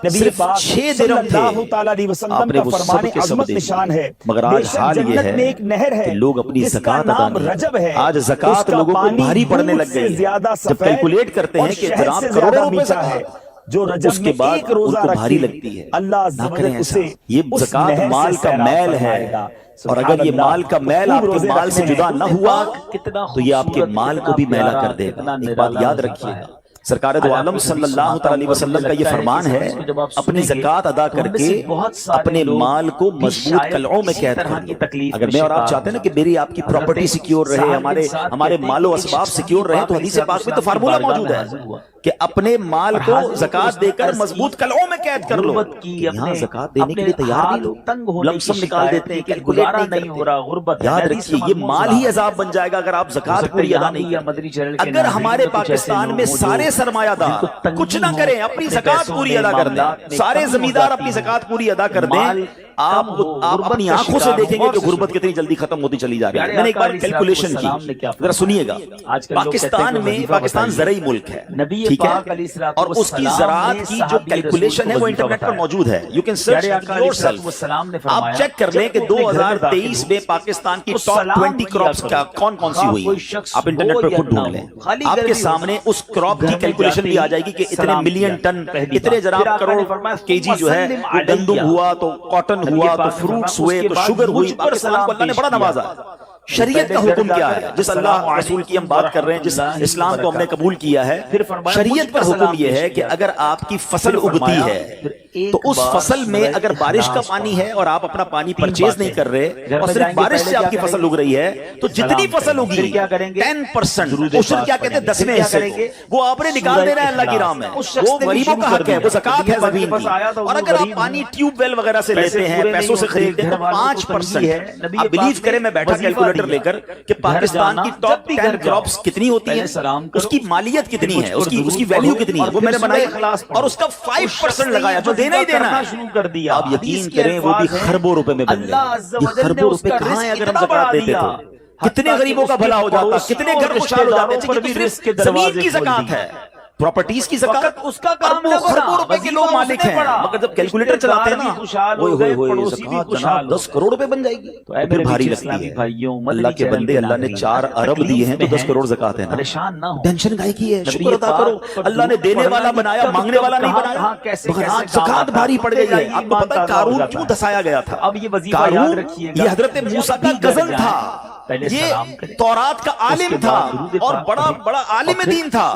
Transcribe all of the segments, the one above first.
صرف 6 درہم تھے۔ آپ نے وہ سب کے سب دے دیے، مگر آج حال یہ ہے کہ لوگ اپنی زکوٰۃ ادا نہیں، آج زکوٰۃ لوگوں کو بھاری پڑنے لگ گئی ہے۔ جب کیلکولیٹ کرتے ہیں کہ جناب کروڑوں روپے زکوٰۃ، جو رجب اس کے بعد ایک روزہ ان کو بھاری رکھے، لگتی ہے۔ اللہ نہ عز و کریں جل ایسا، اسے یہ اس زکوٰۃ نہر مال سے کا سیراب میل فرمائے ہے، گا۔ اور اگر یہ مال کا میل آپ کے مال سے جدا نہ ہوا تو یہ آپ کے مال کو بھی میلا کر دے گا۔ ایک بات یاد رکھیے گا، سرکار دو عالم صلی اللہ علیہ وسلم کا یہ فرمان ہے، اپنی زکوٰۃ ادا کر کے اپنے مال کو مضبوط قلعوں میں قید کر لو۔ اگر میں اور آپ چاہتے ہیں نا کہ میری آپ کی پراپرٹی سیکیور رہے، ہمارے مال و اسباب سیکیور رہے، تو حدیث پاک میں تو فارمولہ موجود ہے کہ اپنے مال کو زکوٰۃ دے کر مضبوط قلعوں میں قید کر لو۔ یہاں زکوٰۃ دینے کے لیے تیار نہیں لوگ، لم سم نکال دیتے ہیں، کیلکولیٹ نہیں کرتے۔ یاد رکھیے یہ مال ہی عذاب بن جائے گا اگر آپ زکوٰۃ پوری ادا نہیں کریں۔ اگر ہمارے پاکستان میں سارے سرمایہ دار کچھ نہ کریں، اپنی زکوٰۃ پوری ادا کر دیں، سارے زمیندار اپنی زکوٰۃ پوری ادا کر دیں، آپ اپنی آنکھوں سے دیکھیں گے کہ غربت کتنی جلدی ختم ہوتی چلی جا رہی ہے۔ میں نے ایک بار کیلکولیشن کی، ذرا سنیے گا۔ پاکستان زرعی ملک ہے، ٹھیک ہے، اور اس کی زراعت کی جو کیلکولیشن ہے وہ انٹرنیٹ پر موجود ہے، you can search your self. آپ چیک کر لیں کہ 2023 میں پاکستان کی ٹاپ 20 کراپس کون کون سی ہوئی، آپ انٹرنیٹ پر خود ڈھونڈ لیں، آپ کے سامنے اس کراپ کی کیلکولیشن بھی آ جائے گی کہ اتنے ملین ٹن، اتنے جناب کروڑ کے جی جو ہے، گندم ہوا تو کاٹن ہوا تو فروٹس ہوئے تو شوگر ہوئی۔ پاکستان کو اللہ نے بڑا نوازا۔ شریعت کا حکم کیا ہے؟ جس اللہ رسول کی ہم بات کر رہے ہیں، جس اسلام کو ہم نے قبول کیا ہے، شریعت کا حکم یہ ہے کہ اگر آپ کی فصل اگتی ہے تو اس فصل میں اگر بارش کا پانی ہے اور آپ اپنا پانی پرچیز نہیں کر رہے اور صرف بارش سے آپ کی فصل اگ رہی ہے تو جتنی فصل اگی 10% عشر کیا کہتے ہیں 10ویں حصے وہ آپ نے نکال دینا ہے اللہ کی راہ میں، وہ غریبوں کا حق ہے، وہ زکوٰۃ ہے زمین کی۔ اور اگر آپ پانی ٹیوب ویل وغیرہ سے لیتے ہیں، پیسوں سے خریدتے ہیں تو 5%۔ آپ بلیو کریں، میں بیٹھا کیلکولیٹر لے کر کہ پاکستان کی ٹاپ 10 کراپس کتنی ہوتی ہیں، اس کی مالیت کتنی ہے، اس کی ویلیو کتنی ہے، وہ میں نے بنائی اور اس کا 5% لگایا جو دینا ہی دینا ہے شروع کر دیا۔ آپ یقین کریں وہ بھی خربوں روپے میں بن گئے۔ یہ خربوں روپے کہاں ہیں اگر ہم زکوٰۃ دیتے تو؟ کتنے غریبوں کا بھلا ہو جاتا، کتنے گھر خوشحال ہو جاتے۔ صرف زمین کی زکوٰۃ ہے، پراپرٹیز کی زکوٰۃ، اس کا کام خربوں روپے کے لوگ مالک ہیں، مگر جب کیلکولیٹر چلاتے ہیں نا، ہوئے زکوٰۃ جناب 10 کروڑ روپے بن جائے گی تو پھر بھاری لگتی ہے۔ اللہ کے بندے، اللہ نے 4 ارب دیے ہیں تو 10 کروڑ زکوٰۃ ہے نا، ٹینشن کائے کی ہے؟ شکر ادا کرو، اللہ نے دینے والا بنایا، مانگنے والا نہیں بنایا، مگر آج زکوٰۃ بھاری پڑ گئی ہے۔ آپ کو پتہ ہے قارون کیوں دسایا گیا تھا؟ قارون یہ حضرت موسیٰ کا کزن تھا، یہ تورات کا عالم تھا اور بڑا عالم دین تھا،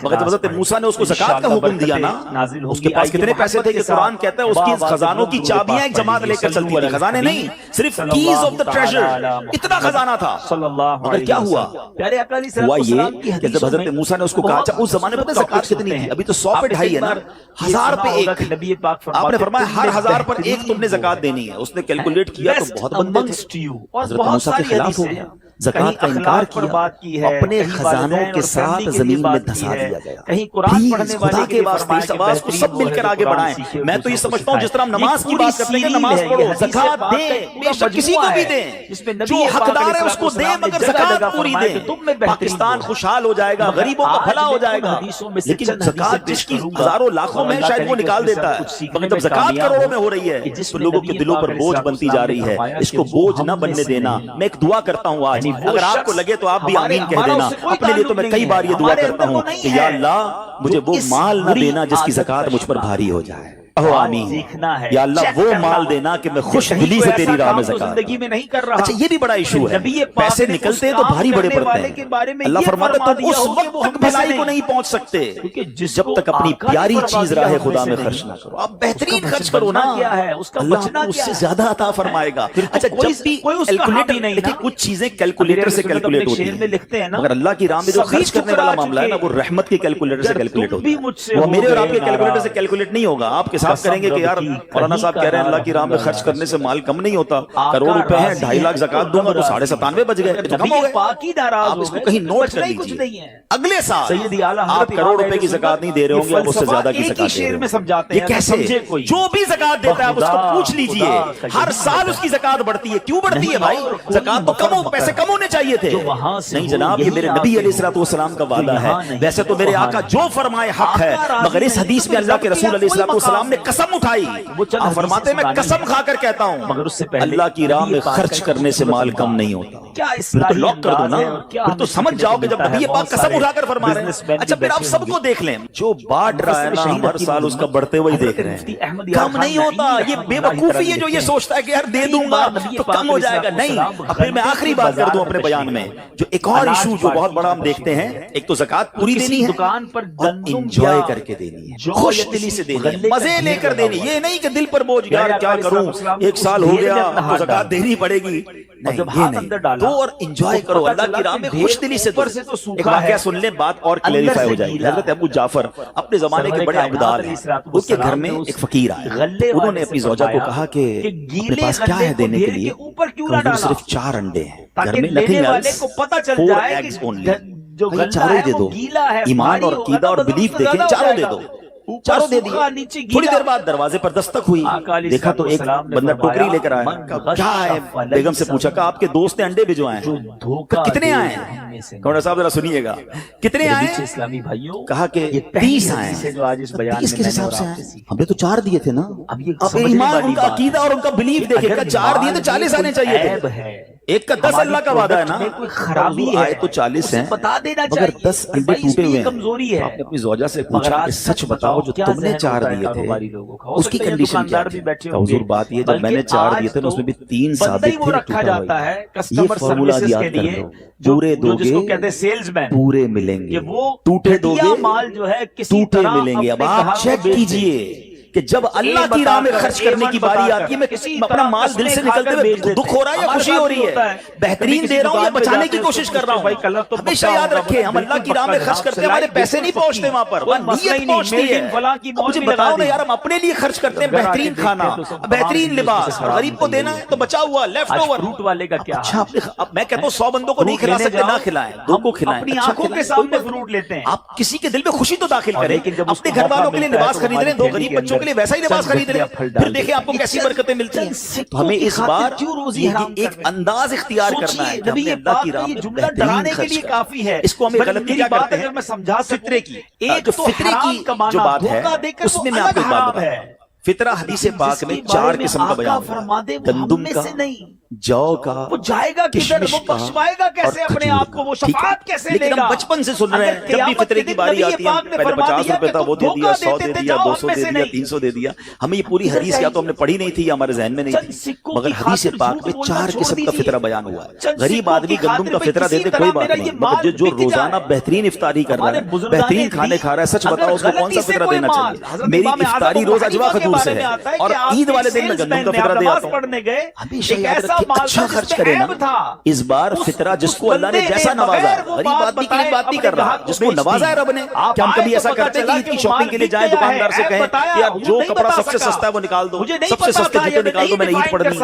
مگر جب حضرت موسیٰ نے اس کو زکوٰۃ کا حکم دیا نا، اس کے پاس کتنے پیسے تھے کہ قرآن کہتا ہے اس کی خزانوں کی چابیاں ایک جماعت لے کر چلتی تھی، خزانے نہیں، صرف کیز آف دا ٹریجر، اتنا خزانہ تھا۔ مگر کیا ہوا؟ ہوا یہ کہ جب حضرت موسیٰ نے اس کو کہا، اچھا اس زمانے میں زکوٰۃ کتنی تھی؟ ابھی تو 100 پہ 2.5 ہے نا، 1000 پہ 1۔ آپ نے فرمایا ہر 1000 پر 1 تم نے زکوٰۃ دینی ہے۔ اس نے کیلکولیٹ کیا تو بہت بندے تھے، حضرت موسیٰ کے خلاف ہو گیا، زکوٰۃ کا انکار کیا، اپنے خزانوں کے ساتھ زمین میں دھسا دیا گیا۔ پلیز خدا کے واسطے اس آواز کو سب مل کر آگے بڑھائیں۔ میں تو یہ سمجھتا ہوں جس طرح ہم نماز کی بات کرتے ہیں کہ نماز پڑھو، زکوٰۃ دیں، بے شک کسی کو بھی دیں، جو حقدار ہے اس کو دیں، مگر زکوٰۃ پوری دیں۔ پاکستان خوشحال ہو جائے گا، غریبوں کا بھلا ہو جائے گا۔ لیکن زکوٰۃ جس کی ہزاروں لاکھوں میں شاید وہ نکال دیتا ہے، مگر جب زکوٰۃ کروڑوں میں ہو رہی ہے تو لوگوں کے دلوں پر بوجھ بنتی جا رہی ہے۔ اس کو بوجھ نہ بننے دینا۔ میں ایک دعا کرتا ہوں آج، اگر آپ کو لگے تو آپ بھی آمین کہہ دینا۔ اپنے لیے تو میں کئی بار یہ دعا کرتا ہوں کہ یا اللہ مجھے وہ مال نہ دینا جس کی زکوٰۃ مجھ پر بھاری ہو جائے۔ آمین۔ یا اللہ وہ مال دینا کہ میں خوش دلی سے تیری راہ میں زکوٰۃ۔ اچھا یہ بھی بڑا ایشو ہے، پیسے نکلتے ہیں تو بھاری بڑے پڑتے ہیں۔ اللہ فرماتا ہے تم اس وقت تک بھلائی کو نہیں پہنچ سکتے جب تک اپنی پیاری چیز راہ خدا میں خرچ نہ کرو۔ آپ بہترین خرچ کرو نا، اللہ اس سے زیادہ عطا فرمائے گا۔ اچھا جب بھی کیلکولیٹر، کچھ چیزیں کیلکولیٹر سے کیلکولیٹ ہوتی ہیں، مگر اللہ کی راہ میں جو خرچ کرنے والا معاملہ ہے نا وہ رحمت کے کیلکولیٹر سے کیلکولیٹ ہوتا ہے۔ وہ میرے اور آپ کے کیلکولیٹر سے کیلکولیٹ نہیں ہوگا۔ آپ کے ساتھ इंसाफ करेंगे कि यार मौलाना साहब कह रहे हैं अल्लाह की राह में खर्च करने से माल कम नहीं होता, करोड़ रुपए हैं 2.5 लाख ज़कात दूंगा तो 97.5 बच गए, तो कम हो गए। आप इसको कहीं नोट कर लीजिए, अगले साल आप करोड़ रुपए की ज़कात नहीं दे रहे होंगे, आप उससे ज्यादा की ज़कात दे रहे हैं। ये कैसे? जो भी ज़कात देता है आप उसको पूछ लीजिए, हर साल उसकी ज़कात बढ़ती है। क्यों बढ़ती है भाई? ज़कात तो कम हो, पैसे कम होने चाहिए थे। नहीं जनाब, ये मेरे नबी अलैहिस्सलाम का वादा है। वैसे तो मेरे आका जो फरमाए हक है, मगर इस हदीस में अल्लाह के रसूल अलैहिस्सलाम ने कसम उठाई। आप फरमाते मैं कसम खाकर कहता हूँ, मगर उससे पहले अल्लाह की राह में खर्च करने से माल कम नहीं होता। क्या फिर तो लॉक कर दो ना, फिर तो समझ जाओ कि जब नबी पाक कसम उठाकर फरमा रहे हैं। अच्छा फिर आप सबको देख लें, जो बांट रहा है ना हर साल उसका बढ़ते हुए देख रहे हैं, कम नहीं होता। ये बेवकूफी है जो ये सोचता है कि यार दे दूंगा तो कम हो जाएगा। नहीं। अब फिर मैं आखिरी बात कर दूं अपने बयान में, जो एक और इशू जो बहुत बड़ा हम देखते हैं, एक तो ज़कात पूरी देनी है, दुकान पर एंजॉय करके देनी है, खुश दिली से देनी है, मजे लेकर देनी। ये नहीं कि दिल पर बोझ, यार क्या करूं, एक साल हो गया तो ज़कात देनी पड़ेगी। नहीं, ये नहीं, दो और एंजॉय करो अल्लाह की राह में खुश दिली से। एक वाकया सुन ले, बात और क्लेरिफाई हो जाएगी। हज़रत अबू जाफर अपने जमाने के बड़े अब्दाल हैं, उसके घर में एक फकीर आया। उन्होंने अपनी ज़ौजा को कहा कि अपने पास क्या है देने के लिए? सिर्फ 4 अंडे हैं घर में, नथिंग एल्स, 4 एग्स ओनली। चारों ही दे दो, ईमान और अकीदा और बिलीफ देखें, चारों दे दो। चारों दे दिए। थोड़ी देर बाद दरवाजे पर दस्तक हुई, देखा तो एक बंदा टोकरी लेकर आया। क्या है? बेगम से पूछा, कहा आपके दोस्त ने अंडे भिजवाए हैं। कितने आए हैं? कौड़ा साहब जरा सुनिएगा, कितने आए हैं? इस्लामी भाइयों, कहा कि 30 आए हैं। 30 किस हिसाब से आए? हमने तो 4 दिए थे ना। अब ईमान, उनका अकीदा और उनका बिलीफ देखेगा, 4 दिए तो 40 आने चाहिए थे। एक का 10 अल्लाह का वादा है ना, कोई खराबी है तो 40 है, बता देना चाहिए। मगर 10 अंडे टूटे हुए हैं, कमजोरी है। आपने अपनी ज़ौजा से पूछा कि सच बताओ जो तुमने 4 दिए थे उसकी कंडीशन क्या थी? हुजूर बात ये, जब मैंने 4 दिए थे ना उसमें भी 3 साबित थे, रखा जाता है कस्टमर सर्विस के लिए। पूरे दोगे जिसको कहते हैं सेल्समैन, पूरे मिलेंगे। वो टूटे दोगे माल जो है टूटे मिलेंगे। अब आप चेक कीजिए कि जब अल्लाह की राह में खर्च करने की बारी आती है, मैं अपना माल दिल से निकलते हुए दुख हो रहा है या खुशी हो रही है, बेहतरीन दे रहा हूँ या बचाने की कोशिश कर रहा हूँ। हमेशा याद रखें, हम अल्लाह की राह में खर्च करते हैं, हमारे पैसे नहीं पहुंचते वहां पर, नीयत पहुंचती है। मुझे बताओ ना यार, हम अपने लिए खर्च करते हैं बेहतरीन खाना, बेहतरीन लिबास, गरीब को देना है तो बचा हुआ लेफ्ट ओवर। फ्रूट वाले का क्या? अच्छा अब मैं कहता हूँ 100 बंदों को नहीं खिला सकते, ना खिलाएं, 2 को खिलाएं। अपनी आंखों के सामने फ्रूट लेते हैं, आप किसी के दिल में खुशी तो दाखिल करें। अपने घर वालों के लिए लिबास खरीद रहे हैं, 2 गरीब बच्चों के लिए वैसा ही लिबास खरीद रहे हैं, फिर देखिए आपको कैसी बरकतें मिलती हैं। तो हमें इस बार एक अंदाज इख्तियार करना है। नबी अल्लाह की राह में जुमला डराने के लिए काफी है, इसको हमें गलती क्या करते हैं? मैं समझा फितरे की, एक तो फितरे की जो बात है उसमें मैं आपको बात बताऊं। फितरा हदीस पाक में 4 किस्म का बयान है, गंदुम का, जौ का, वो जाएगा किधर, वो बख्शवाएगा कैसे अपने आप को, वो शफाअत कैसे लेगा? लेकिन हम बचपन से सुन रहे हैं, जब भी फितरे की बारी आती है, पहले 50 रुपए था वो दे दिया, 100 दे दिया, 200 दे दिया, 300 दे दिया। हमें ये पूरी हदीस या तो हमने पढ़ी नहीं थी या हमारे जहन में नहीं थी, मगर हदीस पाक में 4 किस्म का फितरा बयान हुआ है। गरीब आदमी गंदुम का फितरा देते कोई बात नहीं, मगर जो रोजाना बेहतरीन इफ्तारी कर रहा है, बेहतरीन खाने खा रहा है, सच बताओ उसको कौन सा फितरा देना चाहिए? मेरी इफ्तारी रोज अजवा खजूर से है और ईद वाले दिन मैं गंदुम का फितरा दे आता हूं। हमेशा याद रखिए, अच्छा खर्च करे ना। इस बार फितरा जिसको अल्लाह ने जैसा नवाजा, गरीब आदमी की बात नहीं कर रहा, जिसको नवाजा है रब ने। क्या हम कभी ऐसा करते हैं कि ईद की शॉपिंग के लिए जाएं, दुकानदार से कहें कि यार जो कपड़ा सबसे सस्ता है वो निकाल दो, सबसे सस्ते जूते निकाल दो, मैंने ईद पढ़नी।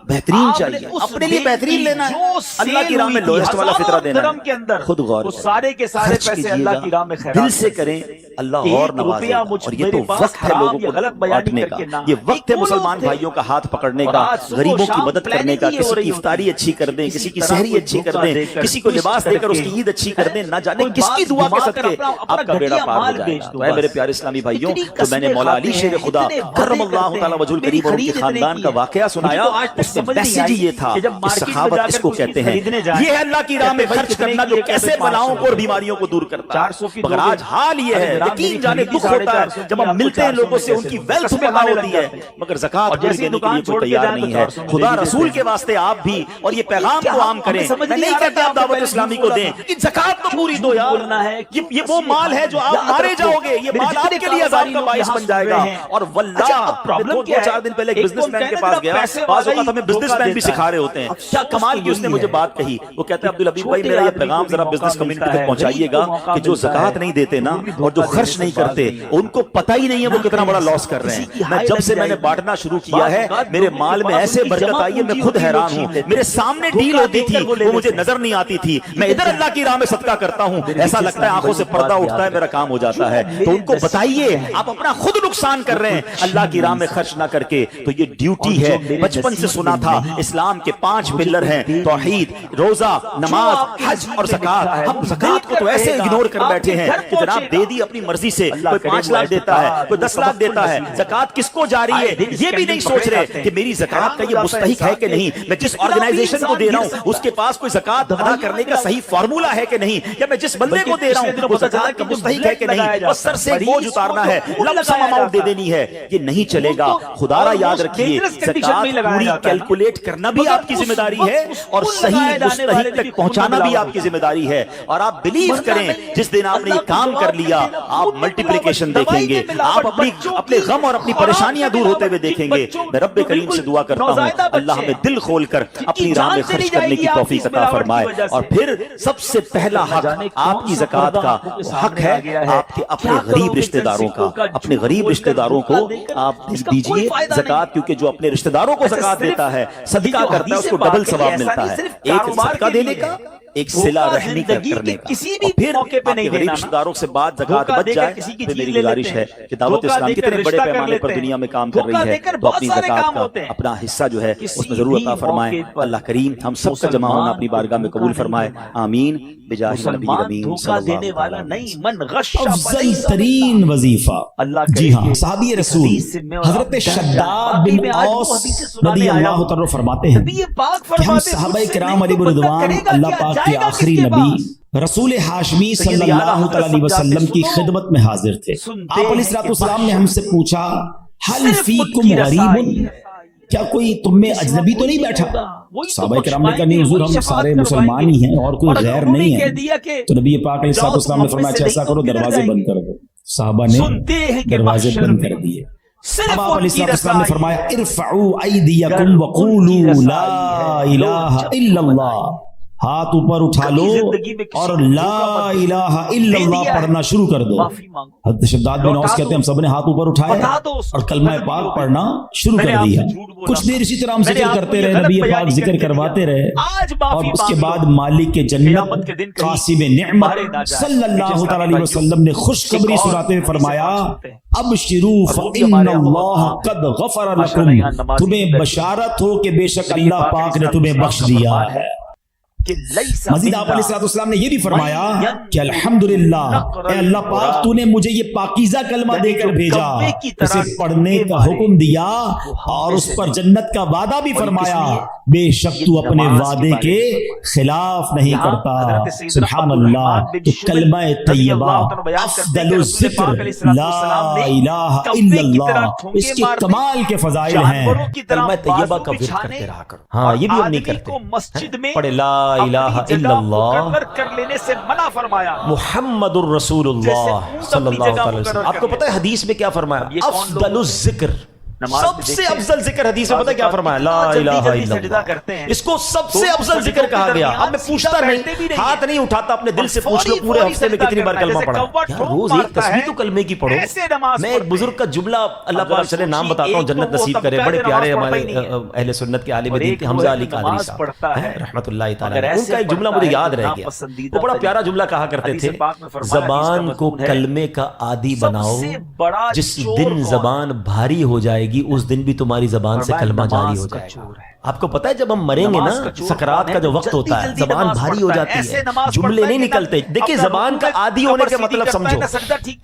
बेहतरीन चाहिए, अपने लिए बेहतरीन लेना है, अल्लाह की राह में लोएस्ट वाला फितरा देना है। खुद गौर सारे के सारे पैसे अल्लाह की राह में दिल से करें, अल्लाह और नवाजेगा। और ये तो वक्त है लोगों को गलत बांटने का, ये वक्त है मुसलमान भाइयों का हाथ पकड़ने का, गरीबों की मदद करने का, किसी की इफ्तारी अच्छी कर दें, किसी की सहरी अच्छी कर दें, किसी को लिबास देकर उसकी ईद अच्छी कर दें। ना जाने किसकी दुआ के सदके आपका बेड़ा पार हो जाएगा। तो मेरे प्यारे इस्लामी भाइयों, तो मैंने मौला अली शेर खुदा करमल्लाहु तआला वजहुल करीम और उनके खानदान का वाकया सुनाया। उसमें मैसेज ये था कि सखावत इसको कहते हैं, ये है अल्लाह की राह में खर्च करना जो कैसे बलाओं को और बीमारियों को दूर करता है। मगर आज हाल ये है, यकीन जाने दुख होता है जब हम मिलते हैं लोगों से, उनकी वेल्थ पता होती है मगर ज़कात पूरी देने के लिए कोई तैयार नहीं है। खुदा रसूल के वास्ते आप भी और ये पैगाम को आम करें। मैं नहीं कहता आप दावत इस्लामी को दें कि ज़कात तो पूरी दो यार, ये वो माल है जो आप मारे जाओगे, ये माल आपके लिए अज़ाब का बाइस बन जाएगा। और वल्लाह प्रॉब्लम 2-4 दिन पहले एक बिजनेसमैन के पास गया, बाज़ औक़ात हमें बिजनेसमैन भी सिखा रहे होते हैं। क्या कमाल की उसने मुझे बात कही, वो कहते हैं अब्दुल हबीब भाई मेरा ये पैगाम जरा बिजनेस कम्युनिटी तक पहुंचाइएगा कि जो ज़कात नहीं देते ना और जो खर्च नहीं करते, उनको पता ही नहीं है वो कितना बड़ा लॉस कर रहे हैं। मैं जब से मैंने बांटना शुरू किया है मेरे माल में ऐसे बरकत आई है, मैं खुद हैरान हूँ। मेरे सामने डील होती थी वो मुझे नजर नहीं आती थी, मैं इधर अल्लाह की राह में सदका करता हूँ, ऐसा लगता है आंखों से पर्दा उठता है, मेरा काम हो जाता है। तो उनको बताइए आप अपना खुद नुकसान कर रहे हैं अल्लाह की राह में खर्च ना करके। तो ये ड्यूटी है, बचपन से सुना था इस्लाम के 5 पिलर हैं, तौहीद, रोजा, नमाज, हज और ज़कात। हम ज़कात को तो ऐसे इग्नोर कर बैठे हैं कि जनाब दे दी अपनी मर्जी से, कोई 5 लाख देता है, कोई 10 लाख देता है, ज़कात किसको जारी है ये भी नहीं सोच रहे कि मेरी ज़कात का ये मुस्तहिक है कि नहीं, मैं जिस ऑर्गेनाइजेशन को दे रहा हूँ उसके पास कोई ज़कात अदा करने का सही फार्मूला है कि नहीं, या मैं जिस बंदे को दे रहा हूँ वो ज़कात का मुस्तहिक है कि नहीं, बस सर से बोझ उतारना है, लमसम अमाउंट दे देनी है, ये नहीं चलेगा। खुदारा याद रखिए ज़कात पूरी कैलकुलेट करना भी आपकी जिम्मेदारी है और सही मुस्तहिक तक पहुंचाना भी आपकी जिम्मेदारी है। और आप बिलीव करें जिस दिन आपने ये काम कर लिया आप मल्टीप्लिकेशन देखेंगे, आप अपने गम और अपनी परेशानियां दूर होते हुए देखेंगे। मैं रब्बे करीम से दुआ करता हूं अल्लाह हमें दिल खोलकर अपनी राह में खर्च करने की तौफीक अता फरमाए। और फिर सबसे पहला हक आपकी ज़कात का हक है आपके अपने गरीब रिश्तेदारों का। अपने गरीब रिश्तेदारों को आप दीजिए ज़कात, क्योंकि जो अपने रिश्तेदारों को ज़कात देता है, सदका करता है, उसको डबल सवाब मिलता है। एक सदका देने का, एक सिला रहमी करने का, किसी और फिर मौके पे नहीं गरीब देना। रिश्तेदारों से बात ज़कात बच जाए। किसी की तो मेरी चीज़ ले गुजारिश लेते है हैं। कि दावत धोखा इस्लाम देकर कितने बड़े रिश्ता कर पैमाने पर लेते हैं। दुनिया में काम कर धोखा रही है, देकर तो बहुत अपनी सारे ज़कात काम होते का हैं। अपना हिस्सा जो है किसी उसमें जरूर अता भी फरमाए। मौके पर अल्लाह करीम हम सबका जमा होना अपनी बारगाह में कबूल फरमाए, आमीन। बिजाहि नबी मुसलमान अमीन धोखा सल्लल्लाहु देने वाला अलैहि नहीं, मन गश अफजल तरीन वजीफा। अल्लाह जी हाँ, साहबी रसूल हजरत शद्दाद बिन औस रज़ी अल्लाह तआला फरमाते हैं कि हम सहाबाए किराम अलैहिम रिज़वान अल्लाह पाक के आखिरी नबी रसूल हाशमी सल्लल्लाहु अलैहि वसल्लम की खिदमत में हाजिर थे। आप अलैहिस्सलाम ने हमसे पूछा हल फीकुम गरीबुन, क्या कोई तुम में अजनबी तो नहीं बैठा? सहाबाए किराम ने कहा नहीं हुजूर, हम सारे मुसलमान ही हैं और कोई गैर नहीं है। तो नबी पाक अलैहिस्सलाम ने फरमाया अच्छा ऐसा करो, दरवाजे बंद कर दो। सहाबा ने दरवाजे बंद कर दिए। अब आप अलैहिस्सलाम ने फरमाया इरफऊ ऐदियकुम वक़ूलू ला इलाहा इल्लल्लाह, हाथ ऊपर उठा लो और ला इलाहा इल्लल्लाह पढ़ना शुरू कर दो। हज़रत शद्दाद बिन औस कहते हैं हम सबने हाथ ऊपर उठाया और कलमा पाक पढ़ना शुरू कर दिया। कुछ देर इसी तरह हम जिक्र करते रहे, नबी पाक जिक्र करवाते रहे, और उसके बाद मालिक के जन्नत कासिम नेमत सल्लल्लाहु अलैहि वसल्लम ने खुशखबरी सुनाते हुए फरमाया अबशिरू फइन्नल्लाह क़द गफ़र लकुम, तुम्हें बशारत हो कि बेशक अल्लाह पाक ने तुम्हें बख्श दिया है। मजीद आप अलैहिस्सलाम ने ये भी फरमाया कि अल्हम्दुलिल्लाह, ए अल्लाह पाक तूने मुझे ये पाकीज़ा कलमा देकर भेजा, इसे पढ़ने का हुक्म दिया और उस पर जन्नत का वादा भी फरमाया, बेशक तू अपने वादे के खिलाफ नहीं करता। सुभान अल्लाह। तो कलमा तैयबा अफदलुज़ ज़िक्र ला इलाहा इल्लल्लाह, इसके कमाल के फज़ाइल हैं। कलमा तैयबा का विर्द करते रहा करो। हाँ, ये भी हम नहीं करते। मस्जिद में पढ़े ला इलाहा इल्लल्लाह कर लेने से मना फरमाया। मुहम्मदुर रसूलुल्लाह सल्लल्लाहु अलैहि वसल्लम। आपको पता है हदीस में क्या फरमाया? अफदलुज़ ज़िक्र, सबसे अफजल जिक्र हदीस में पता क्या फरमाया? ला इलाहा इल्लल्लाह। इसको सबसे अफजल जिक्र कहा गया। अब मैं पूछता नहीं, हाथ नहीं उठाता, अपने दिल से पूछ लो पूरे हफ्ते में कितनी बार कलमा पढ़ा? यार रोज एक तस्बीह तो कलमे की पढ़ो। मैं एक बुजुर्ग का जुमला अल्लाह पाक चले नाम बताता हूँ, जन्नत नसीब करे, बड़े प्यारे हमारे अहले सुन्नत के आलिम दीन थे हमजा अली कादरी साहब रहमतुल्लाह तआला। उनका एक जुमला मुझे याद रह गया। वो बड़ा प्यारा जुमला कहा करते थे, जबान को कलमे का आदी बनाओ, जिस दिन जबान भारी हो जाएगी उस दिन भी तुम्हारी जबान से कलमा जारी हो जाएगा। आपको पता है जब हम मरेंगे ना, सकरात का जो वक्त होता है, जबान भारी हो जाती है, जुमले नहीं निकलते। देखिए जबान का आदी होने का मतलब समझो।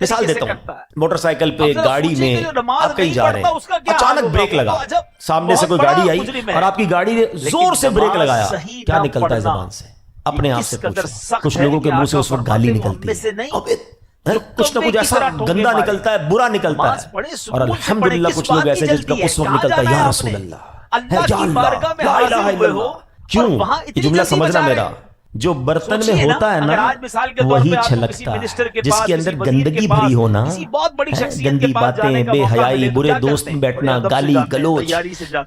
मिसाल देता हूँ, मोटरसाइकिल पे गाड़ी में आप कहीं जा रहे हैं, अचानक ब्रेक लगा, सामने से कोई गाड़ी आई और आपकी गाड़ी ने जोर से ब्रेक लगाया, क्या निकलता है जबान से? अपने आप से पूछो। कुछ लोगों के मुंह से उस वक्त गाली निकलती है, कुछ ना कुछ ऐसा गंदा निकलता है, बुरा निकलता है, और अल्हम्दुलिल्लाह कुछ लोग ऐसे जिसका उस वक्त निकलता है या रसूल अल्लाह, या अल्लाह, ला इलाहा इल्लल्लाह। क्यों? ये जुमला समझना मेरा, जो बर्तन में होता है ना वही छलकता है, जिसके अंदर गंदगी भरी होना, गंदी बातें, बेहयाई, बुरे दोस्त में बैठना, गाली गलोच,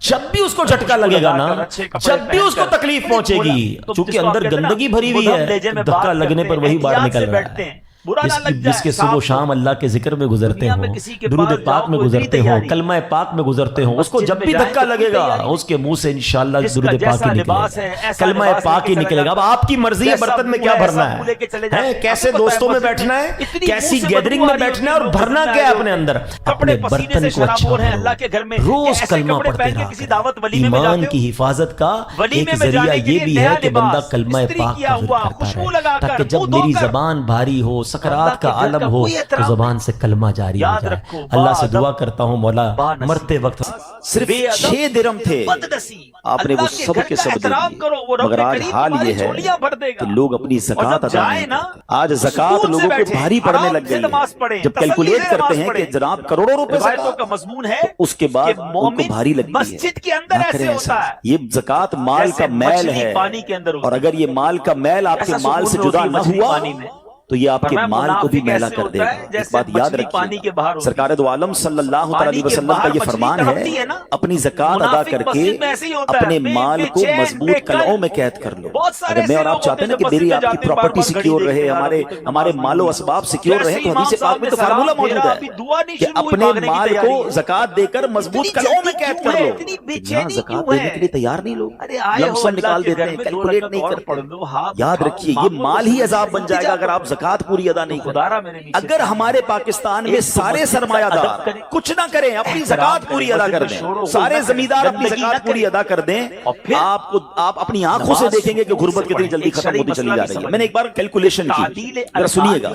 जब भी उसको झटका लगेगा ना, जब भी उसको तकलीफ पहुंचेगी, चूंकि अंदर गंदगी भरी हुई है, धक्का लगने पर वही बाहर निकल रहा है। برا نہ لگ جس کے جائے، صبح و صاف شام اللہ کے ذکر میں گزرتے دنیا میں ہوں، کسی کے درود پاس پاک جاؤ، میں کوئی گزرتے اتنی ہوں، تیاری، کلمہ پاک میں گزرتے ہوں، اس کو مسجد جب میں بھی جائیں دھکا تو لگے گا تیاری، اس کے منہ سے انشاءاللہ جس کا درود پاک جیسا ہی نکلے لباس ہے، گا، ایسا کلمہ لباس پاک لے ہی کے نکلے گا۔ اب چلا آپ کی مرضی ہے جیسا برتن میں منہ کیا ہے، بھرنا ایسا منہ لے کے چلے جائیں۔ ہے، کیسے آپ کو دوستوں پتہ میں ہے بیٹھنا ہے، اتنی کیسی منہ سے گیدرنگ میں بدبو آ رہی بیٹھنا ہے اور ہوتی ہے، بھرنا لوگ کیا ہے پسینے اپنے اندر، کپڑے اپنے پسینے برتن سے کو اچھا شرابور ہیں کرو، اللہ کے گھر میں، روز ایسے کلمہ کپڑے پڑھتے پہن کے رہا کسی کریں۔ دعوت ولیمے میں ایمان جاتے ہو، کی حفاظت کا ولیمے ایک میں ذریعہ جانے کے یہ لیے بھی نیا ہے کہ بندہ لباس، کلمہ استری پاک کیا کا ورد ہوا، کرتا خوشبو رہے لگا کر، تاکہ جب منہ دھو میری کر، زبان بھاری ہو، اللہ سکرات کے کا گھر عالم کا ہو کوئی تو احترام زبان سے کلمہ جاری ہو یاد جائے۔ رکھو، اللہ سے با دعا ادب، کرتا ہوں مولا با نصیب، مرتے وقت صرف بے ادب، 6 درم تھے، بد نصیب، آپ نے وہ اللہ کے سب گھر کے کا سب دے احترام دیے، کرو، وہ رب مگر آج کریم حال تمہاری یہ ہے جھولیاں بھر دے گا۔ کہ لوگ اپنی اور زکوٰۃ جب ادا نہیں جائیں نا، کرتے۔ آج زکوٰۃ سکون سے لوگوں کو بیٹھیں، بھاری پڑنے آرام لگ سے گئی نماز ہے، پڑھیں، جب تسلی کیلکولیٹ سے کرتے نماز ہیں کہ پڑھیں۔ جناب کروڑوں روپے روایتوں زکوٰۃ، کا مضمون ہے تو اس کے بعد کہ ان کو مومن بھاری لگتی ہے، مسجد کے اندر نہ ایسے کریں ایسا۔ ہوتا ہے یہ زکوٰۃ مال جیسے کا میل مچھلی ہے، پانی کے اندر ہوتی اور ہے۔ اگر یہ مال کا میل آپ کے ایسا مال سکون سے میں ہوتی جدا ہے نہ مچھلی ہوا پانی میں، تو یہ آپ کے فرمایا مال کو بھی منافق میلا ایسے کر ہوتا دے گا۔ ہے ایک جیسے بات یاد مچھلی پانی رکھیے کے باہر گا، ہوتی ہے۔ سرکار دو عالم صلی اللہ پانی علیہ کے وسلم کا باہر یہ مچھلی فرمان تڑپتی ہے ہے نا، اپنی زکوٰۃ ادا منافق کر کے مسجد میں ایسے ہی ہوتا ہے، اپنے مال کو بے چین، مضبوط بے قلب۔ قلعوں میں قید کر لو۔ بہت سارے اگر میں اور ایسے آپ لوگ چاہتے ہیں نا کہ ہوتے ہیں میری جو آپ کی مسجد میں پراپرٹی جاتے ہیں، سیکیور بار بار رہے، گھڑی ہمارے دیکھتے ہیں، ہمارے نماز مال و نہیں اسباب سیکیور رہے، جیسے تو امام حدیث پاک صاحب میں نے تو فارمولہ سلام موجود پھیرا، ہے ابھی دعا نہیں کہ شروع ہوئی، اپنے بھاگنے کی مال تیاری کو ہے۔ زکوٰۃ دے کر مضبوط اتنی قلعوں میں جلدی قید کیوں کر ہے؟ لو۔ اتنی بے یہاں چینی زکوٰۃ کیوں دینے ہے؟ کے لیے تیار نہیں لوگ، ارے آئے لم ہو سم اللہ نکال کے دیتے گھر ہیں، میں، 2 کیلکولیٹ رکعت نہیں اور کرتے۔ پڑھ لو، ہاتھ یاد اٹھاؤ، رکھیے یہ مانگو مال تو ہی صحیح، عذاب بن جائے گا اگر آپ زکوٰۃ پوری ادا نہیں خدا را کریں۔ میرے نیچے اگر ہمارے پاکستان میں سارے سرمایہ دار کچھ نہ کریں، اپنی زکوٰۃ پوری ادا کر دیں، سارے زمیندار اپنی زکوٰۃ پوری ادا کر دیں، آپ اپنی آنکھوں سے دیکھیں گے کہ غربت کتنی جلدی ختم ہوتی چلی جا رہی ہے۔ میں نے ایک بار کیلکولیشن کی، ذرا سنیے گا،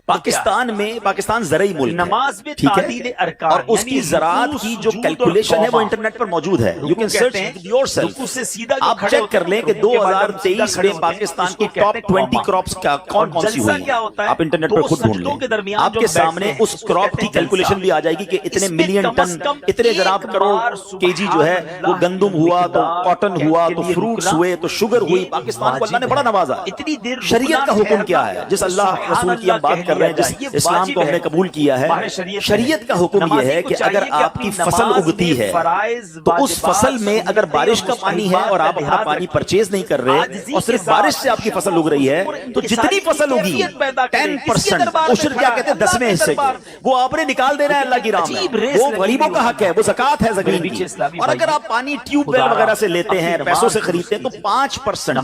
پاکستان زرعی ملک نماز میں ہے، ٹھیک تعدیل ہے، ارکان اور اس کی زراعت کی جو کیلکولیشن ہے وہ انٹرنیٹ پر موجود ہے، یو کین سرچ یور رکوع سے سیدھا جو آپ کھڑے چیک ہوتے کر ہیں، لیں کہ رکوع کے بعد جب 2023 کھڑے میں ہوتے ہیں، پاکستان اس کو کی کہتے ٹاپ ہیں 20 کراپس کون کون سی جلسہ ہوئی کیا ہیں، ہوتا ہے؟ آپ انٹرنیٹ پر دو خود ڈھونڈ سجدوں کے لیں، درمیان آپ جو کے بیٹھتے سامنے ہیں، اس اس کو کراپ کہتے کی ہیں کیلکولیشن جلسہ۔ بھی آ جائے گی کہ اتنے اس میں ملین کم از ٹن، کم اتنے ایک جناب بار کروڑ کے جی جو ہے سبحان وہ اللہ گندم ہوا، تو مقدار کاٹن ہوا، تو کے لیے فروٹس رکنا، ہوئے، تو شوگر ہوئی۔ یہ پاکستان کو اللہ نے واجب بڑا ہے۔ نوازا۔ اتنی دیر شریعت کا حکم کیا ہے؟ جس اللہ سبحان رسول کی ہم اللہ بات کہہ کر رہے ہیں، لیا جس جائے، یہ اسلام کو ہم نے واجب ہے۔ قبول کیا ہے، ہمارے شریعت کا حکم یہ ہے کہ اگر آپ کی فصل اگتی ہے تو اس فصل میں اگر بارش کا پانی ہے اور آپ اپنا پانی پرچیز نہیں کر رہے اور صرف بارش سے آپ کی فصل اگ رہی ہے، تو جتنی فصل اگی 10% عشر کیا کہتے ہیں 10ویں حصے کے، وہ آپ نے نکال دینا ہے اللہ کی راہ میں، وہ غریبوں کا حق ہے، وہ زکوٰۃ ہے زمین کی۔ اور اگر آپ پانی ٹیوب ویل وغیرہ سے لیتے ہیں، پیسوں سے خریدتے ہیں، تو 5%،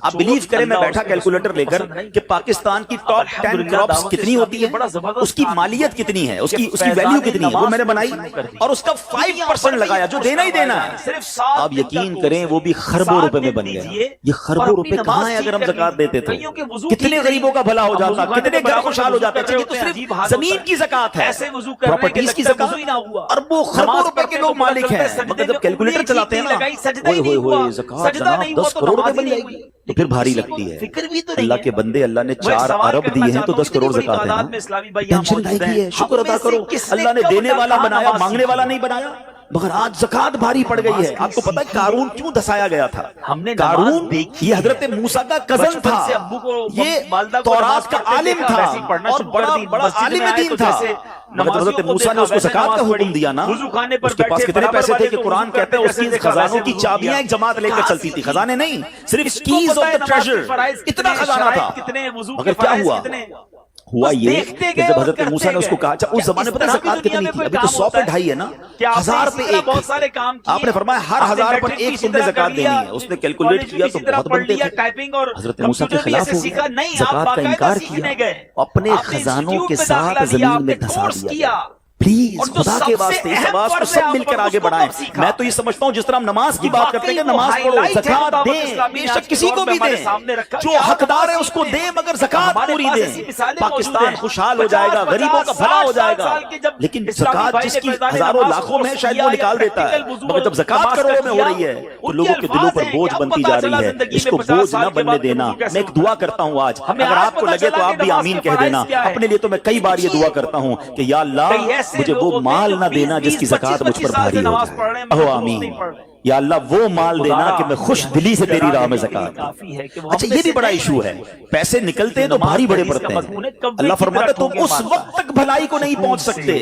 آپ بلیو کریں، میں بیٹھا کیلکولیٹر لے کر کہ پاکستان کی ٹاپ 10 کراپس کتنی ہوتی ہے، اس کی مالیت کتنی ہے، اس کی ویلیو کتنی ہے، وہ میں نے بنائی اور اس کا 5% لگایا جو دینا ہی دینا ہے۔ آپ یقین کریں وہ بھی خربوں روپے میں بن گیا۔ یہ خربوں روپے کہاں ہیں اگر ہم زکوٰۃ دیتے تو؟ کتنے غریبوں کا بھلا ہو جاتا، کتنے گھر خوشحال ہو جاتے۔ یہ تو صرف زمین کی زکوٰۃ ہے، پراپرٹیز کی زکوٰۃ، اربوں خربوں روپے کے لوگ مالک ہیں، مگر جب کیلکولیٹر چلاتے ہیں نا، اوئے ہوئے زکوٰۃ جناب 10 کروڑ روپے بن جائے گی، تو پھر بھاری لگتی ہے۔ اللہ کے بندے، اللہ نے 4 ارب دیے ہیں تو 10 کروڑ زکوٰۃ ہے نا، ٹینشن لائی کی ہے، شکر ادا کرو۔ اللہ نے دینے والا بنایا، مانگنے والا نہیں بنایا، مگر آج زکوٰۃ بھاری پڑ گئی ہے۔ آپ کو پتہ ہے قارون کیوں دھسایا گیا تھا؟ قارون یہ حضرت موسیٰ کا کزن تھا، یہ تورات کا عالم تھا اور بڑا عالم دین تھا، مگر حضرت موسیٰ نے اس کو زکوٰۃ کا حکم دیا نا۔ اس کے پاس کتنے پیسے تھے کہ قرآن کہتے ہیں اس کی خزانوں کی چابیاں ایک جماعت لے کر چلتی تھی، خزانے نہیں، صرف کیز آف دا ٹریجر، اتنا خزانہ تھا۔ مگر کیا ہوا یہ کہ جب حضرت موسیٰ نے اس کو کہا، اس زمانے پتہ زکوٰۃ کتنی تھی؟ ابھی تو 100 پہ 2.5 ہے نا، 1000 پہ 1۔ آپ نے فرمایا ہر 1000 پر 1 تم نے زکوٰۃ دینی ہے۔ اس نے کیلکولیٹ کیا تو بہت بنتے تھے، حضرت موسیٰ کے خلاف ہو گیا، زکوٰۃ کا انکار کیا، اپنے خزانوں کے ساتھ زمین میں دھسا دیا۔ پلیز خدا کے واسطے اس آواز کو سب مل کر آگے بڑھائیں۔ میں تو یہ سمجھتا ہوں جس طرح ہم نماز کی بات کرتے ہیں کہ نماز پڑھو، زکوٰۃ دیں، بے شک کسی کو بھی دیں، جو حقدار ہے اس کو دیں، مگر زکوٰۃ پوری دیں۔ پاکستان خوشحال ہو جائے گا، غریبوں کا بھلا ہو جائے گا۔ لیکن زکوٰۃ جس کی ہزاروں لاکھوں میں شاید وہ نکال دیتا ہے، مگر جب زکوٰۃ کروڑوں میں ہو رہی ہے تو لوگوں کے دلوں پر بوجھ بنتی جا رہی ہے۔ اس کو بوجھ نہ بننے دینا۔ میں ایک دعا کرتا ہوں آج، اگر آپ کو لگے تو آپ بھی آمین کہہ دینا۔ اپنے لیے تو میں کئی بار یہ دعا کرتا ہوں کہ یا اللہ मुझे वो माल ना देना जिसकी ज़कात मुझ पर भारी हो जाए। अहो आमीन। या अल्लाह वो माल देना कि मैं खुश दिली से तेरी राह में ज़कात दूं। अच्छा ये भी बड़ा इशू है, पैसे निकलते हैं तो भारी बड़े पड़ते हैं। अल्लाह फरमाता तुम उस वक्त तक भलाई को नहीं पहुंच सकते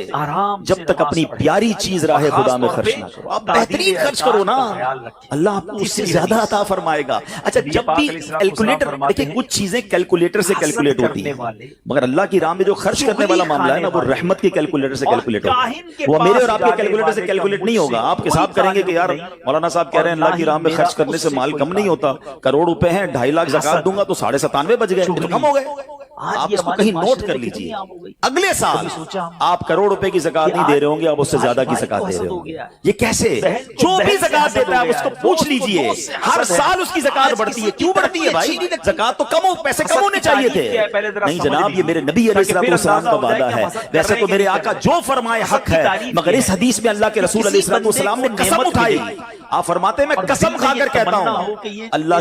जब तक अपनी प्यारी चीज राह खुदा में खर्च ना करो। आप बेहतरीन खर्च करो ना, अल्लाह आपको उससे ज्यादा अता फरमाएगा। अच्छा जब भी कैलकुलेटर, देखिए कुछ चीजें कैलकुलेटर से कैलकुलेट होती हैं, मगर अल्लाह की राह में जो खर्च करने वाला मामला है ना, वो रहमत के कैलकुलेटर से कैलकुलेट होगा। वो मेरे और आपके कैलकुलेटर से कैलकुलेट नहीं होगा। आप हिसाब करेंगे कि यार मौलाना साहब कह रहे हैं अल्लाह की राह में खर्च करने से माल कम नहीं होता, करोड़ रुपए हैं, 2.5 लाख ज़कात दूंगा तो 97.5 बच गए, तो कम हो गए। आप इसको कहीं नोट कर लीजिए, अगले साल आप करोड़ रुपए की ज़कात नहीं दे रहे होंगे, आप उससे ज्यादा की ज़कात दे रहे होंगे। ये कैसे? जो भी ज़कात देता है उसको पूछ लीजिए, हर साल उसकी ज़कात बढ़ती है। क्यों बढ़ती है भाई? ज़कात तो कम हो, पैसे कम होने चाहिए थे। नहीं जनाब, ये मेरे नबी अलैहिस्सलाम का वादा है। वैसे तो मेरे आका जो फरमाए हक है, मगर इस हदीस में अल्लाह के रसूल अलैहिस्सलाम ने कसम उठाई। आप फरमाते हैं मैं कसम खाकर कहता हूं अल्लाह